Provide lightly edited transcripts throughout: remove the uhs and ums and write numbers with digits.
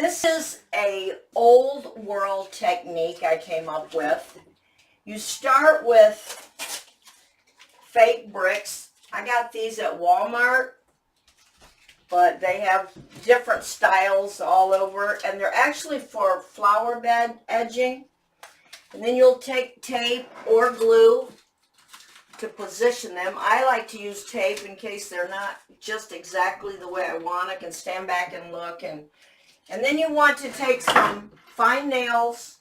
This is a old world technique I came up with. You start with fake bricks. I got these at Walmart, but they have different styles all over, and they're actually for flower bed edging. And then you'll take tape or glue to position them. I like to use tape in case they're not just exactly the way I want. I can stand back and look. And then you want to take some fine nails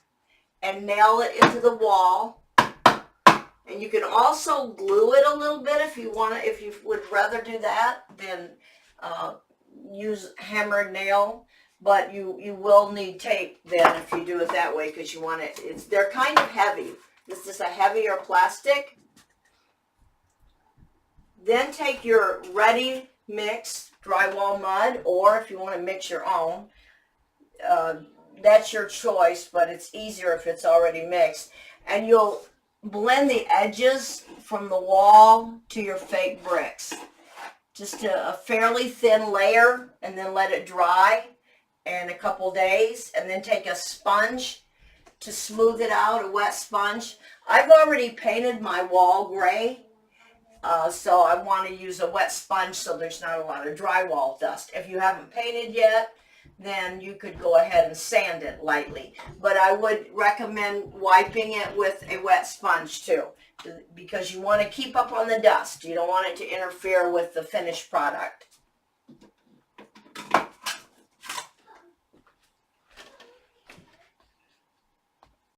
and nail it into the wall. And you can also glue it a little bit if you want to. If you would rather do that than use hammered nail. But you will need tape then if you do it that way, because you want it. They're kind of heavy. This is a heavier plastic. Then take your ready mix drywall mud, or if you want to mix your own, that's your choice, but it's easier if it's already mixed. And you'll blend the edges from the wall to your fake bricks. Just a fairly thin layer, and then let it dry in a couple days, and then take a sponge to smooth it out, a wet sponge. I've already painted my wall gray, so I want to use a wet sponge so there's not a lot of drywall dust. If you haven't painted yet, then you could go ahead and sand it lightly. But I would recommend wiping it with a wet sponge too, because you want to keep up on the dust. You don't want it to interfere with the finished product.